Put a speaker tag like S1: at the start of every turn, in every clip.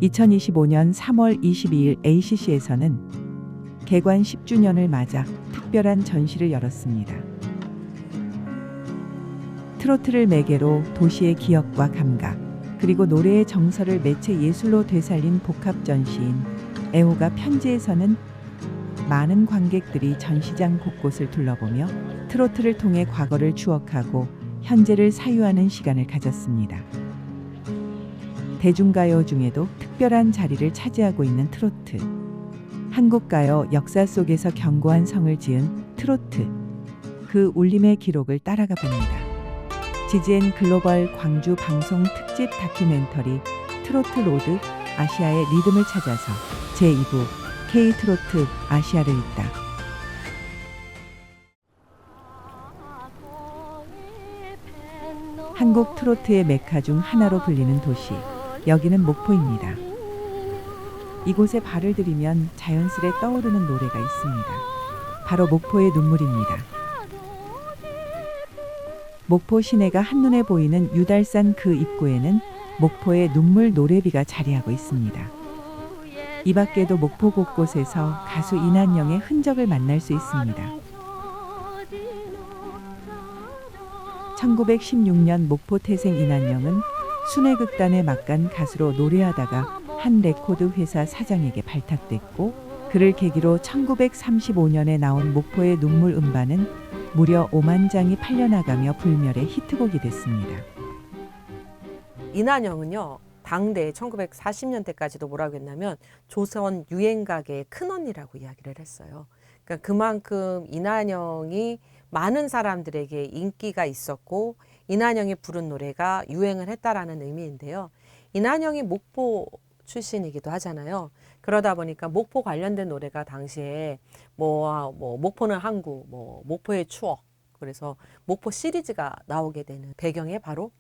S1: 2025년 3월 22일 ACC에서는 개관 10주년을 맞아 특별한 전시를 열었습니다. 트로트를 매개로 도시의 기억과 감각, 그리고 노래의 정서를 매체 예술로 되살린 복합 전시인 애호가 편지에서는 많은 관객들이 전시장 곳곳을 둘러보며 트로트를 통해 과거를 추억하고 현재를 사유하는 시간을 가졌습니다. 대중가요 중에도 특별한 자리를 차지하고 있는 트로트. 한국가요 역사 속에서 견고한 성을 지은 트로트. 그 울림의 기록을 따라가 봅니다. GGN 글로벌 광주 방송 특집 다큐멘터리 트로트 로드 아시아의 리듬을 찾아서 제2부 K-트로트 아시아를 잇다. 한국 트로트의 메카 중 하나로 불리는 도시, 여기는 목포입니다. 이곳에 발을 들이면 자연스레 떠오르는 노래가 있습니다. 바로 목포의 눈물입니다. 목포 시내가 한눈에 보이는 유달산 그 입구에는 목포의 눈물 노래비가 자리하고 있습니다. 이 밖에도 목포 곳곳에서 가수 이난영의 흔적을 만날 수 있습니다. 1916년 목포 태생 이난영은 순회극단의 막간 가수로 노래하다가 한 레코드 회사 사장에게 발탁됐고, 그를 계기로 1935년에 나온 목포의 눈물 음반은 무려 5만 장이 팔려나가며 불멸의 히트곡이 됐습니다.
S2: 이난영은요, 당대 1940년대까지도 뭐라고 했냐면 조선 유행가계의 큰언니라고 이야기를 했어요. 그러니까 그만큼 이난영이 많은 사람들에게 인기가 있었고 이난영이 부른 노래가 유행을 했다라는 의미인데요. 이난영이 목포 출신이기도 하잖아요. 그러다 보니까 목포 관련된 노래가 당시에 목포는 항구, 목포의 추억, 그래서 목포 시리즈가 나오게 되는 배경에 바로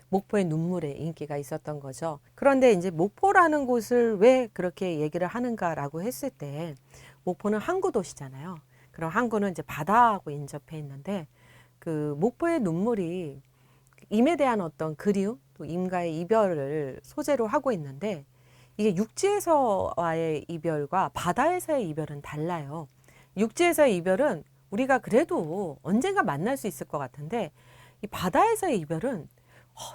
S2: 목포의 눈물의 인기가 있었던 거죠. 그런데 이제 목포라는 곳을 왜 그렇게 얘기를 하는가라고 했을 때, 목포는 항구 도시잖아요. 그럼 항구는 이제 바다하고 인접해 있는데, 그 목포의 눈물이 임에 대한 어떤 그리움, 또 임과의 이별을 소재로 하고 있는데, 이게 육지에서와의 이별과 바다에서의 이별은 달라요. 육지에서의 이별은 우리가 그래도 언젠가 만날 수 있을 것 같은데, 이 바다에서의 이별은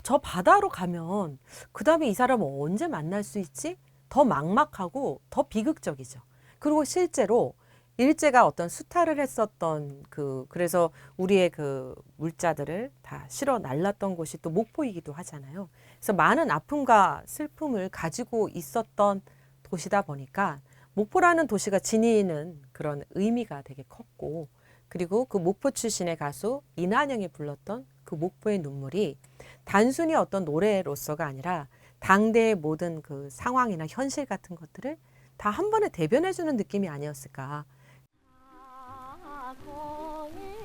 S2: 저 바다로 가면 그 다음에 이 사람을 언제 만날 수 있지? 더 막막하고 더 비극적이죠. 그리고 실제로 일제가 어떤 수탈을 했었던 그래서 우리의 그 물자들을 다 실어 날랐던 곳이 또 목포이기도 하잖아요. 그래서 많은 아픔과 슬픔을 가지고 있었던 도시다 보니까 목포라는 도시가 지니는 그런 의미가 되게 컸고, 그리고 그 목포 출신의 가수 이난영이 불렀던 그 목포의 눈물이 단순히 어떤 노래로서가 아니라 당대의 모든 그 상황이나 현실 같은 것들을 다 한 번에 대변해주는 느낌이 아니었을까.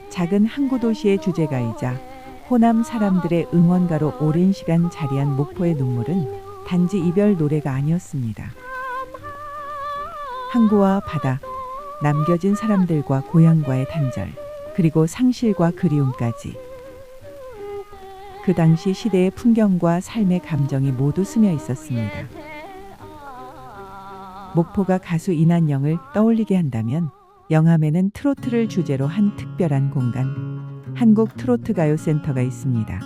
S1: 작은 항구 도시의 주제가이자 호남 사람들의 응원가로 오랜 시간 자리한 목포의 눈물은 단지 이별 노래가 아니었습니다. 항구와 바다, 남겨진 사람들과 고향과의 단절, 그리고 상실과 그리움까지. 그 당시 시대의 풍경과 삶의 감정이 모두 스며 있었습니다. 목포가 가수 이난영을 떠올리게 한다면 영암에는 트로트를 주제로 한 특별한 공간, 한국 트로트 가요센터가 있습니다.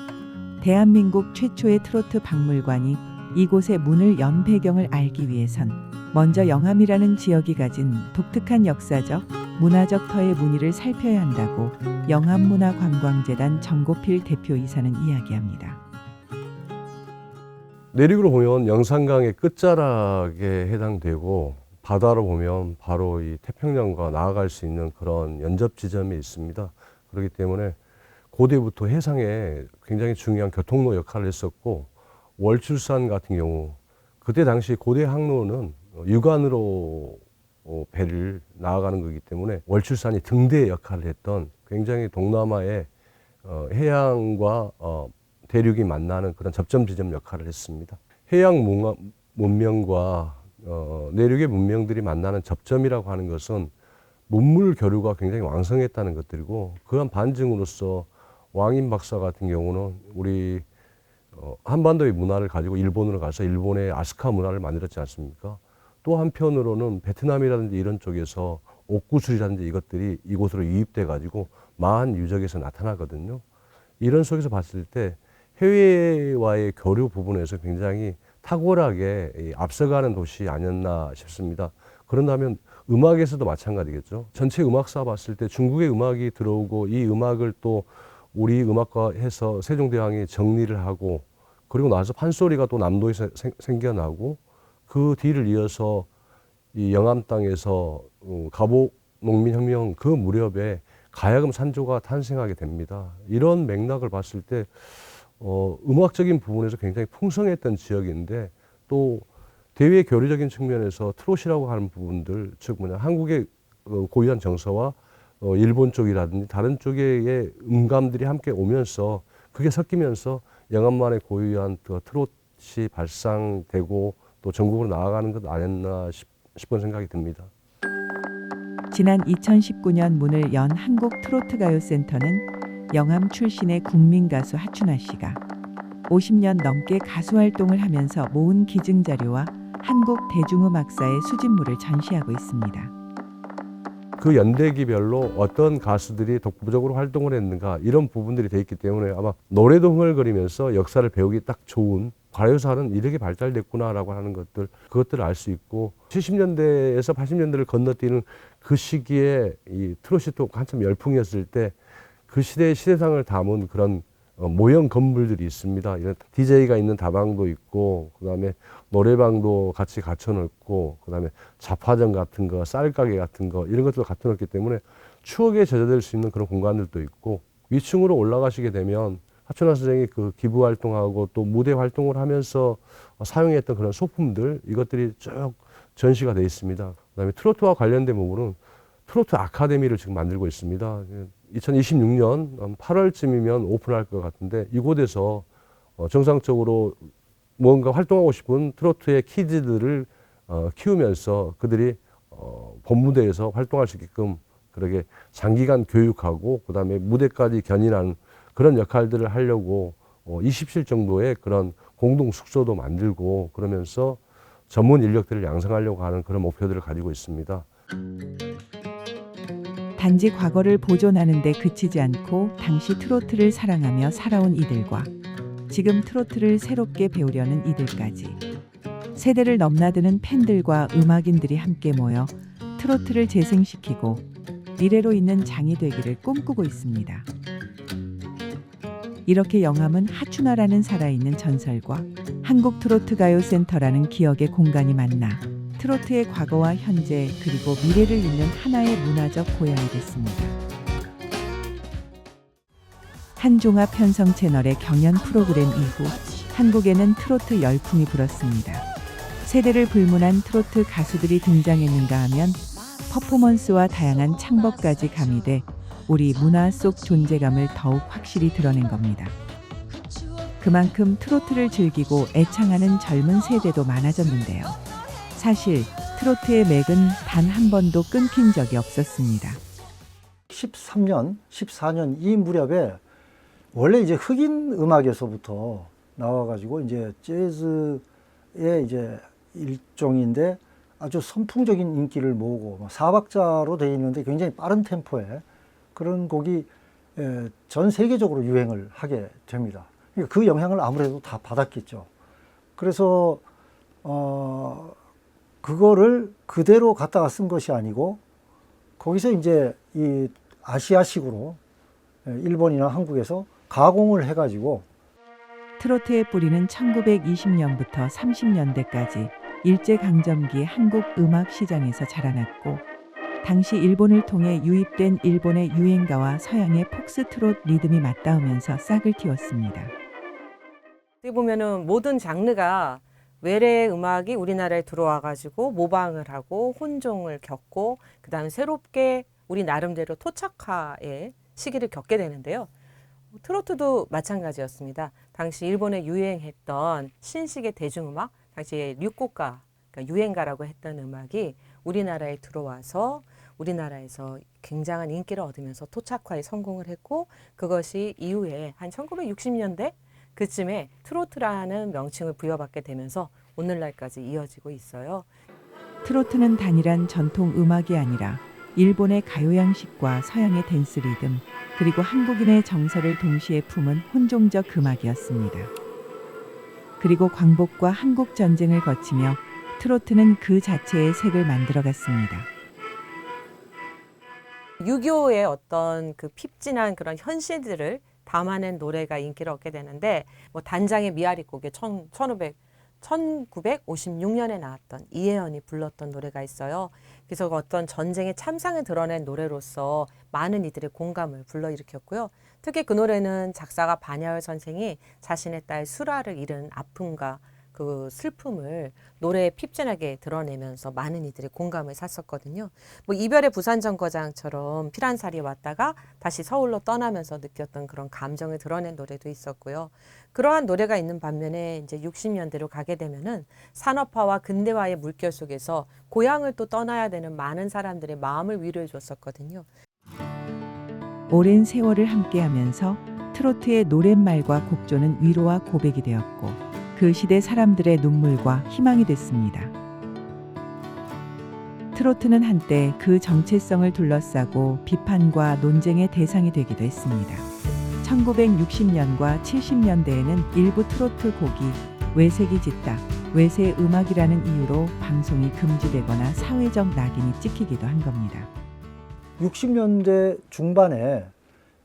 S1: 대한민국 최초의 트로트 박물관이 이곳의 문을 연 배경을 알기 위해선 먼저 영암이라는 지역이 가진 독특한 역사적, 문화적 터의 무늬를 살펴야 한다고 영암문화관광재단 정고필 대표이사는 이야기합니다.
S3: 내륙으로 보면 영산강의 끝자락에 해당되고, 바다로 보면 바로 이 태평양과 나아갈 수 있는 그런 연접 지점이 있습니다. 그렇기 때문에 고대부터 해상에 굉장히 중요한 교통로 역할을 했었고, 월출산 같은 경우 그때 당시 고대 항로는 유관으로 배를 나아가는 거기 때문에 월출산이 등대 역할을 했던 굉장히 동남아의 해양과 대륙이 만나는 그런 접점 지점 역할을 했습니다. 해양 문명과 내륙의 문명들이 만나는 접점이라고 하는 것은 문물 교류가 굉장히 왕성했다는 것들이고, 그한 반증으로서 왕인 박사 같은 경우는 우리 한반도의 문화를 가지고 일본으로 가서 일본의 아스카 문화를 만들었지 않습니까? 또 한편으로는 베트남이라든지 이런 쪽에서 옥구슬이라든지 이것들이 이곳으로 유입돼 가지고 마한 유적에서 나타나거든요. 이런 속에서 봤을 때 해외와의 교류 부분에서 굉장히 탁월하게 앞서가는 도시 아니었나 싶습니다. 그런다면 음악에서도 마찬가지겠죠. 전체 음악사 봤을 때 중국의 음악이 들어오고 이 음악을 또 우리 음악과해서 세종대왕이 정리를 하고 그리고 나서 판소리가 또 남도에서 생겨나고 그 뒤를 이어서 이 영암 땅에서 갑오 농민혁명 그 무렵에 가야금 산조가 탄생하게 됩니다. 이런 맥락을 봤을 때 음악적인 부분에서 굉장히 풍성했던 지역인데 또 대외 교류적인 측면에서 트롯이라고 하는 부분들 즉 한국의 고유한 정서와 일본 쪽이라든지 다른 쪽의 음감들이 함께 오면서 그게 섞이면서 영암만의 고유한 트롯이 발상되고 또 전국으로 나아가는 것 아니었나 싶은 생각이 듭니다.
S1: 지난 2019년 문을 연 한국트로트가요센터는 영암 출신의 국민가수 하춘아 씨가 50년 넘게 가수 활동을 하면서 모은 기증자료와 한국 대중음악사의 수집물을 전시하고 있습니다.
S3: 그 연대기별로 어떤 가수들이 독보적으로 활동을 했는가 이런 부분들이 돼 있기 때문에 아마 노래도 흥얼거리면서 역사를 배우기 딱 좋은 가요사는 이렇게 발달됐구나라고 하는 것들 그것들을 알 수 있고 70년대에서 80년대를 건너뛰는 그 시기에 이 트롯이 또 한참 열풍이었을 때 그 시대의 시대상을 담은 그런 모형 건물들이 있습니다. 이런 DJ가 있는 다방도 있고 그다음에 노래방도 같이 갖춰놓고 그다음에 잡화점 같은 거, 쌀가게 같은 거 이런 것들도 갖춰놓기 때문에 추억에 젖어들 수 있는 그런 공간들도 있고 위층으로 올라가시게 되면 하춘아 선생이 그 기부 활동하고 또 무대 활동을 하면서 사용했던 그런 소품들 이것들이 쭉 전시가 되어 있습니다. 그다음에 트로트와 관련된 부분은 트로트 아카데미를 지금 만들고 있습니다. 2026년 8월쯤이면 오픈할 것 같은데 이곳에서 정상적으로 뭔가 활동하고 싶은 트로트의 키즈들을 키우면서 그들이 본무대에서 활동할 수 있게끔 그렇게 장기간 교육하고 그다음에 무대까지 견인하는 그런 역할들을 하려고 20실 정도의 그런 공동 숙소도 만들고 그러면서 전문 인력들을 양성하려고 하는 그런 목표들을 가지고 있습니다.
S1: 단지 과거를 보존하는 데 그치지 않고 당시 트로트를 사랑하며 살아온 이들과 지금 트로트를 새롭게 배우려는 이들까지 세대를 넘나드는 팬들과 음악인들이 함께 모여 트로트를 재생시키고 미래로 있는 장이 되기를 꿈꾸고 있습니다. 이렇게 영암은 하춘아라는 살아있는 전설과 한국트로트가요센터라는 기억의 공간이 만나 트로트의 과거와 현재 그리고 미래를 잇는 하나의 문화적 고향이 됐습니다. 한종합 편성 채널의 경연 프로그램 이후 한국에는 트로트 열풍이 불었습니다. 세대를 불문한 트로트 가수들이 등장했는가 하면 퍼포먼스와 다양한 창법까지 가미돼 우리 문화 속 존재감을 더욱 확실히 드러낸 겁니다. 그만큼 트로트를 즐기고 애창하는 젊은 세대도 많아졌는데요. 사실 트로트의 맥은 단 한 번도 끊긴 적이 없었습니다.
S4: 13년, 14년 이 무렵에 원래 이제 흑인 음악에서부터 나와가지고 이제 재즈의 이제 일종인데 아주 선풍적인 인기를 모으고 4박자로 되어 있는데 굉장히 빠른 템포의 그런 곡이 전 세계적으로 유행을 하게 됩니다. 그 영향을 아무래도 다 받았겠죠. 그래서 그거를 그대로 갖다가 쓴 것이 아니고 거기서 이제 이 아시아식으로 일본이나 한국에서 가공을 해가지고
S1: 트로트의 뿌리는 1920년부터 30년대까지 일제강점기 한국 음악 시장에서 자라났고 당시 일본을 통해 유입된 일본의 유행가와 서양의 폭스트롯 리듬이 맞닿으면서 싹을 틔웠습니다.
S2: 어떻게 보면은 모든 장르가 외래 음악이 우리나라에 들어와 가지고 모방을 하고 혼종을 겪고 그다음에 새롭게 우리 나름대로 토착화의 시기를 겪게 되는데요. 트로트도 마찬가지였습니다. 당시 일본에 유행했던 신식의 대중음악, 당시에 류곡가, 그러니까 유행가라고 했던 음악이 우리나라에 들어와서 우리나라에서 굉장한 인기를 얻으면서 토착화에 성공을 했고 그것이 이후에 한 1960년대 그쯤에 트로트라는 명칭을 부여받게 되면서 오늘날까지 이어지고 있어요.
S1: 트로트는 단일한 전통 음악이 아니라 일본의 가요 양식과 서양의 댄스 리듬, 그리고 한국인의 정서를 동시에 품은 혼종적 음악이었습니다. 그리고 광복과 한국 전쟁을 거치며 트로트는 그 자체의 색을 만들어갔습니다.
S2: 6.25의 어떤 그 핍진한 그런 현실들을 담아낸 노래가 인기를 얻게 되는데, 뭐 단장의 미아리 곡에 1956년에 나왔던 이혜연이 불렀던 노래가 있어요. 그래서 어떤 전쟁의 참상을 드러낸 노래로서 많은 이들의 공감을 불러일으켰고요. 특히 그 노래는 작사가 반야월 선생이 자신의 딸 수라를 잃은 아픔과 그 슬픔을 노래에 핍진하게 드러내면서 많은 이들의 공감을 샀었거든요. 뭐 이별의 부산정거장처럼 피란살이 왔다가 다시 서울로 떠나면서 느꼈던 그런 감정을 드러낸 노래도 있었고요. 그러한 노래가 있는 반면에 이제 60년대로 가게 되면은 산업화와 근대화의 물결 속에서 고향을 또 떠나야 되는 많은 사람들의 마음을 위로해 줬었거든요.
S1: 오랜 세월을 함께하면서 트로트의 노랫말과 곡조는 위로와 고백이 되었고 그 시대 사람들의 눈물과 희망이 됐습니다. 트로트는 한때 그 정체성을 둘러싸고 비판과 논쟁의 대상이 되기도 했습니다. 1960년과 70년대에는 일부 트로트 곡이 외색이 짙다, 외세 음악이라는 이유로 방송이 금지되거나 사회적 낙인이 찍히기도 한 겁니다.
S4: 60년대 중반에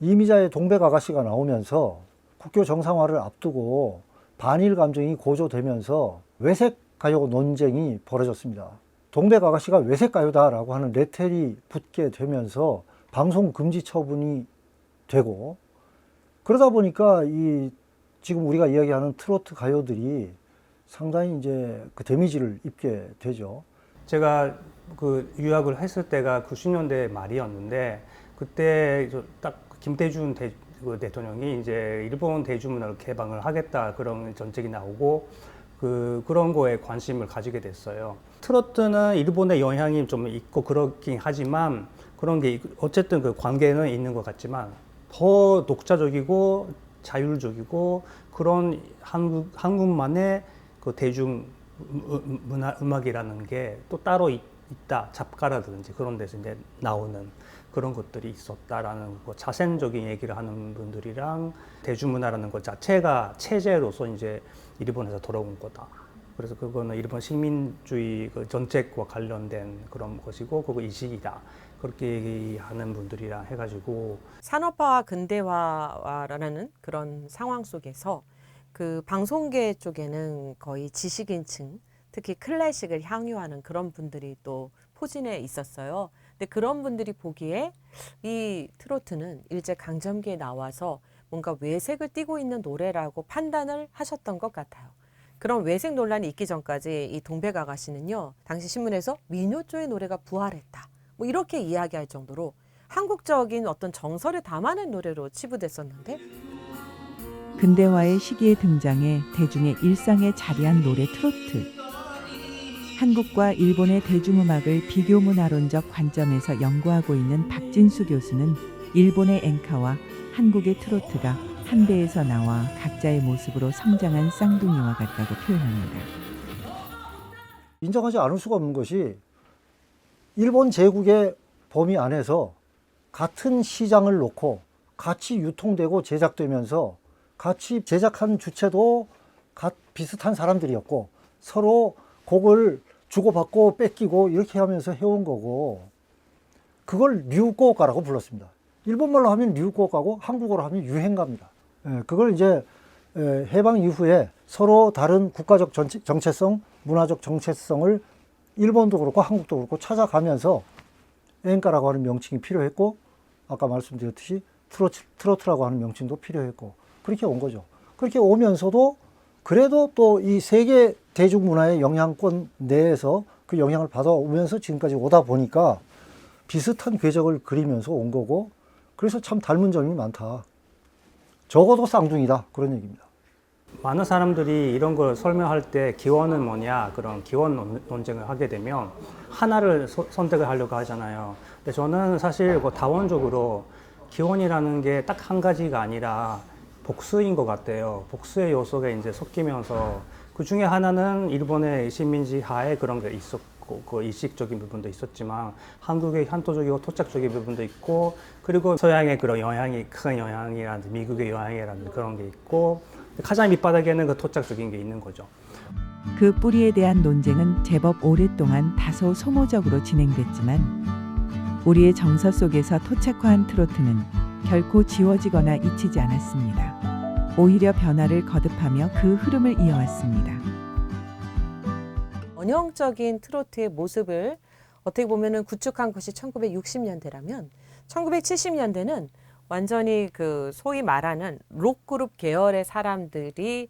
S4: 이미자의 동백아가씨가 나오면서 국교 정상화를 앞두고 반일 감정이 고조되면서 외색 가요 논쟁이 벌어졌습니다. 동백아가씨가 외색 가요다라고 하는 레텔이 붙게 되면서 방송 금지 처분이 되고, 그러다 보니까 이 지금 우리가 이야기하는 트로트 가요들이 상당히 이제 그 데미지를 입게 되죠.
S5: 제가 그 유학을 했을 때가 90년대 말이었는데, 그때 딱 김대중 대통령이 이제 일본 대중문화를 개방을 하겠다 그런 정책이 나오고 그런 거에 관심을 가지게 됐어요. 트로트는 일본의 영향이 좀 있고 그렇긴 하지만 그런 게 어쨌든 그 관계는 있는 것 같지만 더 독자적이고 자율적이고 그런 한국만의 그 대중 음악이라는 게 또 따로 있다. 잡가라든지 그런 데서 이제 나오는 그런 것들이 있었다라는 거, 자생적인 얘기를 하는 분들이랑 대중문화라는 것 자체가 체제로서 이제 일본에서 돌아온 거다. 그래서 그거는 일본 식민주의 그 정책과 관련된 그런 것이고 그거 이식이다. 그렇게 얘기하는 분들이랑 해가지고
S2: 산업화와 근대화라는 그런 상황 속에서 그 방송계 쪽에는 거의 지식인층, 특히 클래식을 향유하는 그런 분들이 또 포진해 있었어요. 근데 그런 분들이 보기에 이 트로트는 일제 강점기에 나와서 뭔가 외색을 띠고 있는 노래라고 판단을 하셨던 것 같아요. 그런 외색 논란이 있기 전까지 이 동백아가씨는요, 당시 신문에서 민요조의 노래가 부활했다, 뭐 이렇게 이야기할 정도로 한국적인 어떤 정서를 담아낸 노래로 치부됐었는데,
S1: 근대화의 시기에 등장해 대중의 일상에 자리한 노래 트로트. 한국과 일본의 대중음악을 비교문화론적 관점에서 연구하고 있는 박진수 교수는 일본의 엔카와 한국의 트로트가 한 배에서 나와 각자의 모습으로 성장한 쌍둥이와 같다고 표현합니다.
S4: 인정하지 않을 수가 없는 것이 일본 제국의 범위 안에서 같은 시장을 놓고 같이 유통되고 제작되면서 같이 제작한 주체도 비슷한 사람들이었고 서로 곡을 주고받고 뺏기고 이렇게 하면서 해온 거고, 그걸 류고가라고 불렀습니다. 일본말로 하면 류고가고 한국어로 하면 유행가입니다. 그걸 이제 해방 이후에 서로 다른 국가적 정체성, 문화적 정체성을 일본도 그렇고 한국도 그렇고 찾아가면서 엔카라고 하는 명칭이 필요했고, 아까 말씀드렸듯이 트로트라고 하는 명칭도 필요했고, 그렇게 온 거죠. 그렇게 오면서도 그래도 또 이 세계 대중문화의 영향권 내에서 그 영향을 받아오면서 지금까지 오다 보니까 비슷한 궤적을 그리면서 온 거고, 그래서 참 닮은 점이 많다. 적어도 쌍둥이다. 그런 얘기입니다.
S5: 많은 사람들이 이런 걸 설명할 때 기원은 뭐냐 그런 기원 논쟁을 하게 되면 하나를 선택을 하려고 하잖아요. 근데 저는 사실 그 다원적으로 기원이라는 게 딱 한 가지가 아니라 복수인 것 같아요. 복수의 요소가 이제 섞이면서 그 중에 하나는 일본의 식민지 하에 그런 게 있었고, 그 일식적인 부분도 있었지만 한국의 한토적이고 토착적인 부분도 있고, 그리고 서양의 그런 영향이 큰 영향이라든지 미국의 영향이라든지 그런 게 있고, 가장 밑바닥에는 그 토착적인 게 있는 거죠.
S1: 그 뿌리에 대한 논쟁은 제법 오랫동안 다소 소모적으로 진행됐지만 우리의 정서 속에서 토착화한 트로트는 결코 지워지거나 잊히지 않았습니다. 오히려 변화를 거듭하며 그 흐름을 이어왔습니다.
S2: 원형적인 트로트의 모습을 어떻게 보면은 구축한 것이 1960년대라면 1970년대는 완전히 그 소위 말하는 록그룹 계열의 사람들이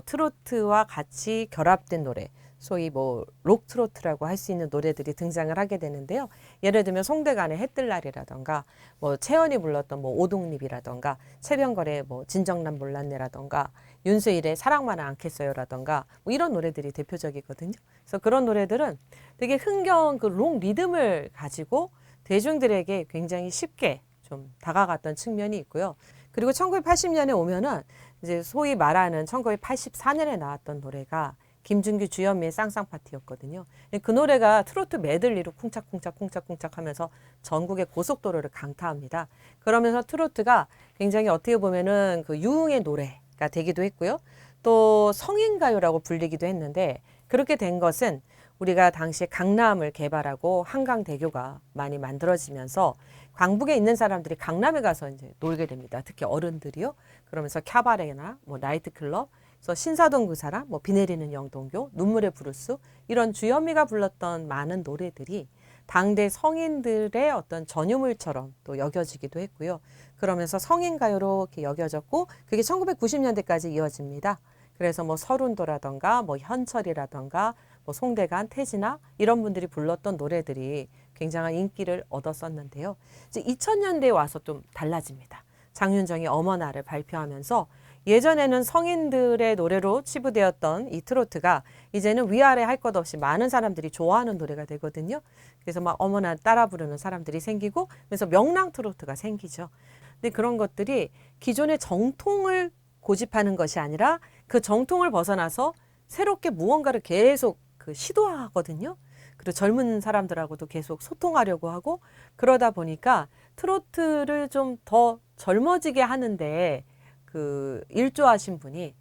S2: 트로트와 같이 결합된 노래, 소위 뭐 록트로트라고 할 수 있는 노래들이 등장을 하게 되는데요. 예를 들면 송대관의 해뜰 날이라던가, 뭐 채연이 불렀던 뭐 오동립이라던가, 최병걸의 뭐 진정난 몰랐네라던가, 윤수일의 사랑만은 않겠어요라던가, 뭐 이런 노래들이 대표적이거든요. 그래서 그런 노래들은 되게 흥겨운 그 록 리듬을 가지고 대중들에게 굉장히 쉽게 좀 다가갔던 측면이 있고요. 그리고 1980년에 오면은 이제 소위 말하는 1984년에 나왔던 노래가 김준규 주현미의 쌍쌍파티였거든요. 그 노래가 트로트 메들리로 쿵짝쿵짝 하면서 전국의 고속도로를 강타합니다. 그러면서 트로트가 굉장히 어떻게 보면은 그 유흥의 노래가 되기도 했고요. 또 성인가요라고 불리기도 했는데, 그렇게 된 것은 우리가 당시에 강남을 개발하고 한강대교가 많이 만들어지면서 광북에 있는 사람들이 강남에 가서 이제 놀게 됩니다. 특히 어른들이요. 그러면서 캬바레나 뭐 나이트클럽, 그래서 신사동 그 사람, 뭐 비 내리는 영동교, 눈물의 브루스, 이런 주현미가 불렀던 많은 노래들이 당대 성인들의 어떤 전유물처럼 또 여겨지기도 했고요. 그러면서 성인가요로 이렇게 여겨졌고, 그게 1990년대까지 이어집니다. 그래서 뭐 서른도라던가 뭐 현철이라던가 뭐 송대관, 태진아 이런 분들이 불렀던 노래들이 굉장한 인기를 얻었었는데요. 이제 2000년대에 와서 좀 달라집니다. 장윤정이 어머나를 발표하면서 예전에는 성인들의 노래로 치부되었던 이 트로트가 이제는 위아래 할 것 없이 많은 사람들이 좋아하는 노래가 되거든요. 그래서 막 어머나 따라 부르는 사람들이 생기고, 그래서 명랑 트로트가 생기죠. 근데 그런 것들이 기존의 정통을 고집하는 것이 아니라 그 정통을 벗어나서 새롭게 무언가를 계속 그 시도하거든요. 그리고 젊은 사람들하고도 계속 소통하려고 하고, 그러다 보니까 트로트를 좀 더 젊어지게 하는데 그 일조하신 분이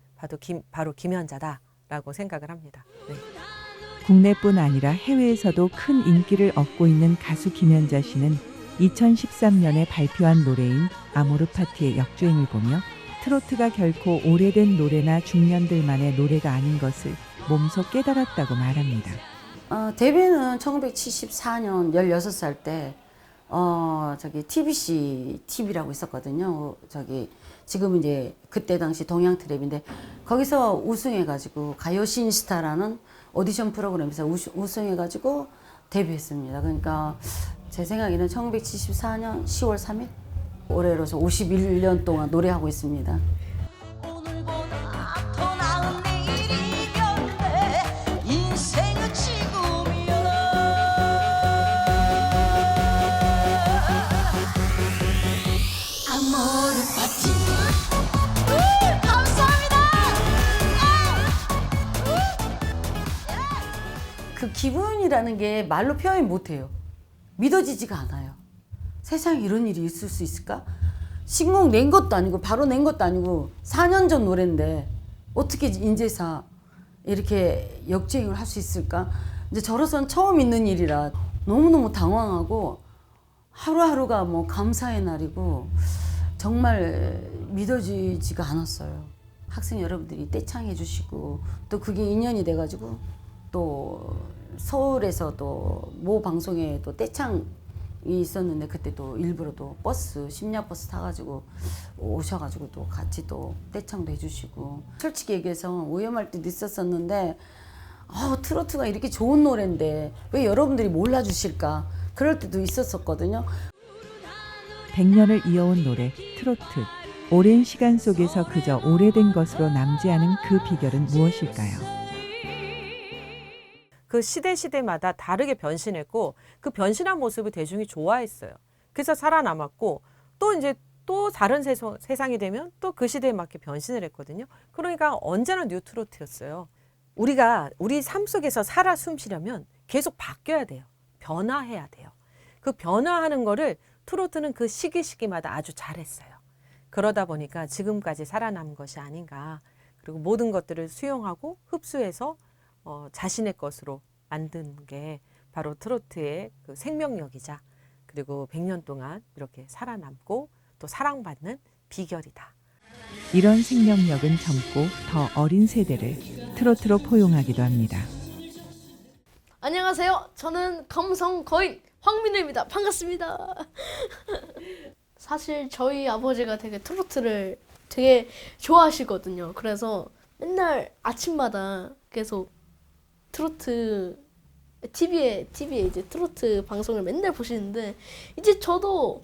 S2: 바로 김연자다라고 생각을 합니다. 네.
S1: 국내뿐 아니라 해외에서도 큰 인기를 얻고 있는 가수 김연자 씨는 2013년에 발표한 노래인 아모르 파티의 역주행을 보며 트로트가 결코 오래된 노래나 중년들만의 노래가 아닌 것을 몸소 깨달았다고 말합니다.
S6: 데뷔는 1974년 16살 때 TBC TV라고 있었거든요. 지금은 이제 그때 당시 동양 트랩인데, 거기서 우승해가지고 가요 신스타라는 오디션 프로그램에서 우승해가지고 데뷔했습니다. 그러니까 제 생각에는 1974년 10월 3일 올해로서 51년 동안 노래하고 있습니다.
S7: 오늘보다 더 나은 내일이면 돼. 인생은 지금이야. 아모르 파티. 감사합니다.
S6: 그 기분이라는 게 말로 표현 못해요. 믿어지지가 않아요. 세상에 이런 일이 있을 수 있을까? 신곡 낸 것도 아니고 바로 낸 것도 아니고 4년 전 노래인데 어떻게 인제사 이렇게 역주행을 할 수 있을까? 이제 저로서는 처음 있는 일이라 너무너무 당황하고 하루하루가 뭐 감사의 날이고 정말 믿어지지가 않았어요. 학생 여러분들이 떼창해 주시고 또 그게 인연이 돼가지고 또 서울에서 또 모 방송에 또 떼창이 있었는데, 그때 또 일부러 또 심야버스 타가지고 오셔가지고 또 같이 또 떼창도 해주시고, 솔직히 얘기해서 오염할 때도 있었었는데 트로트가 이렇게 좋은 노래인데 왜 여러분들이 몰라주실까, 그럴 때도 있었었거든요.
S1: 100년을 이어온 노래 트로트. 오랜 시간 속에서 그저 오래된 것으로 남지 않은 그 비결은 무엇일까요?
S2: 그 시대마다 다르게 변신했고, 그 변신한 모습을 대중이 좋아했어요. 그래서 살아남았고, 또 이제 또 다른 세상이 되면 또 그 시대에 맞게 변신을 했거든요. 그러니까 언제나 뉴트로트였어요. 우리가 우리 삶 속에서 살아 숨쉬려면 계속 바뀌어야 돼요. 변화해야 돼요. 그 변화하는 거를 트로트는 그 시기마다 아주 잘했어요. 그러다 보니까 지금까지 살아남은 것이 아닌가. 그리고 모든 것들을 수용하고 흡수해서 자신의 것으로 만든 게 바로 트로트의 그 생명력이자 그리고 100년 동안 이렇게 살아남고 또 사랑받는 비결이다.
S1: 이런 생명력은 젊고 더 어린 세대를 트로트로 포용하기도 합니다.
S8: 안녕하세요. 저는 감성 거인 황민우입니다. 반갑습니다. 사실 저희 아버지가 되게 트로트를 되게 좋아하시거든요. 그래서 맨날 아침마다 계속 트로트 TV에 이제 트로트 방송을 맨날 보시는데 이제 저도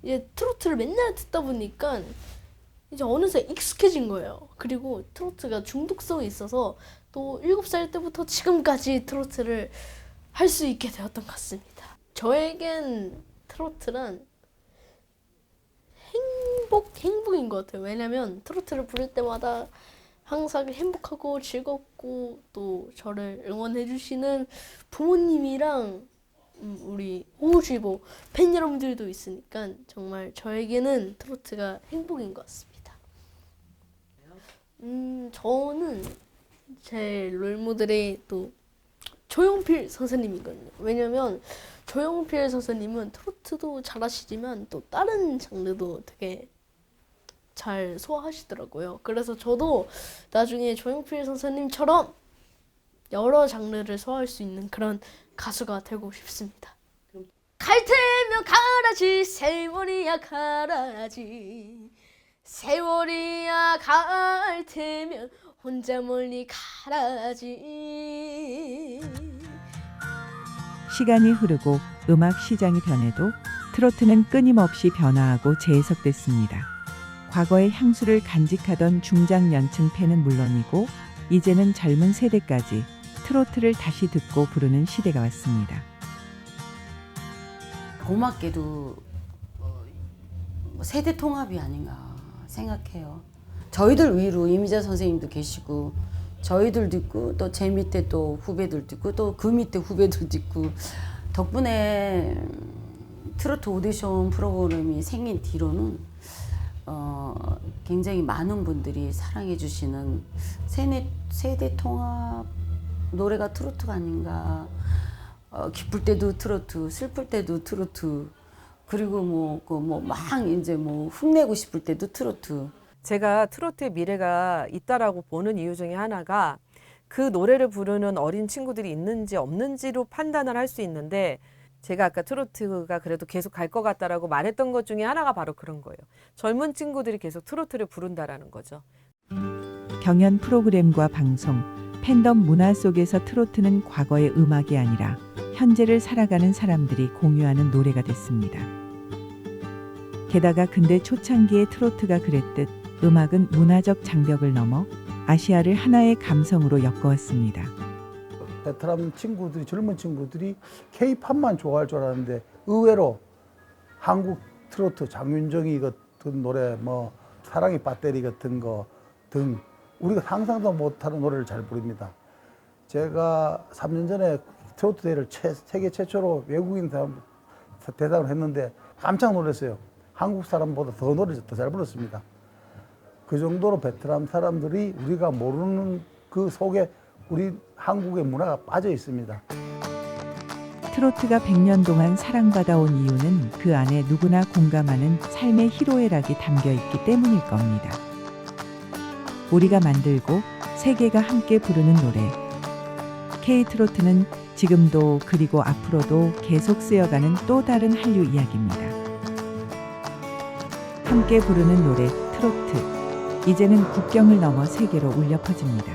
S8: 이제 트로트를 맨날 듣다 보니까 이제 어느새 익숙해진 거예요. 그리고 트로트가 중독성이 있어서 또 7살 때부터 지금까지 트로트를 할 수 있게 되었던 것 같습니다. 저에겐 트로트란 행복인 것 같아요. 왜냐면 트로트를 부를 때마다 항상 행복하고 즐겁고 또 저를 응원해 주시는 부모님이랑 우리 호우주의보 팬 여러분들도 있으니까 정말 저에게는 트로트가 행복인 것 같습니다. 저는 제 롤모델이 또 조용필 선생님이거든요. 왜냐면 조용필 선생님은 트로트도 잘하시지만 또 다른 장르도 되게 잘 소화하시더라고요. 그래서 저도 나중에 조용필 선생님처럼 여러 장르를 소화할 수 있는 그런 가수가 되고 싶습니다. 갈 테면 가라지 세월이야 가라지 세월이야 갈 테면 혼자 멀리 가라지.
S1: 시간이 흐르고 음악 시장이 변해도 트로트는 끊임없이 변화하고 재해석됐습니다. 과거의 향수를 간직하던 중장년층 팬은 물론이고 이제는 젊은 세대까지 트로트를 다시 듣고 부르는 시대가 왔습니다.
S6: 고맙게도 세대 통합이 아닌가 생각해요. 저희들 위로 이미자 선생님도 계시고 저희들도 있고 또 제 밑에 또 후배들도 있고 또 그 밑에 후배들도 있고 덕분에 트로트 오디션 프로그램이 생긴 뒤로는 굉장히 많은 분들이 사랑해 주시는 세대 통합 노래가 트로트가 아닌가. 기쁠 때도 트로트, 슬플 때도 트로트, 그리고 막 이제 흉내고 싶을 때도 트로트.
S2: 제가 트로트의 미래가 있다라고 보는 이유 중에 하나가 그 노래를 부르는 어린 친구들이 있는지 없는지로 판단을 할 수 있는데 제가 아까 트로트가 그래도 계속 갈 것 같다라고 말했던 것 중에 하나가 바로 그런 거예요. 젊은 친구들이 계속 트로트를 부른다라는 거죠.
S1: 경연 프로그램과 방송, 팬덤 문화 속에서 트로트는 과거의 음악이 아니라 현재를 살아가는 사람들이 공유하는 노래가 됐습니다. 게다가 근대 초창기의 트로트가 그랬듯 음악은 문화적 장벽을 넘어 아시아를 하나의 감성으로 엮어왔습니다.
S9: 베트남 친구들이 젊은 친구들이 K-팝만 좋아할 줄 알았는데 의외로 한국 트로트 장윤정이 같은 노래 사랑의 배터리 같은 거 등 우리가 상상도 못하는 노래를 잘 부릅니다. 제가 3년 전에 트로트 대회를 세계 최초로 외국인 대상을 했는데 깜짝 놀랐어요. 한국 사람보다 더 노래를 더 잘 불렀습니다. 그 정도로 베트남 사람들이 우리가 모르는 그 속에 우리 한국의 문화가 빠져 있습니다.
S1: 트로트가 100년 동안 사랑받아온 이유는 그 안에 누구나 공감하는 삶의 희로애락이 담겨 있기 때문일 겁니다. 우리가 만들고 세계가 함께 부르는 노래. K-트로트는 지금도 그리고 앞으로도 계속 쓰여가는 또 다른 한류 이야기입니다. 함께 부르는 노래 트로트. 이제는 국경을 넘어 세계로 울려 퍼집니다.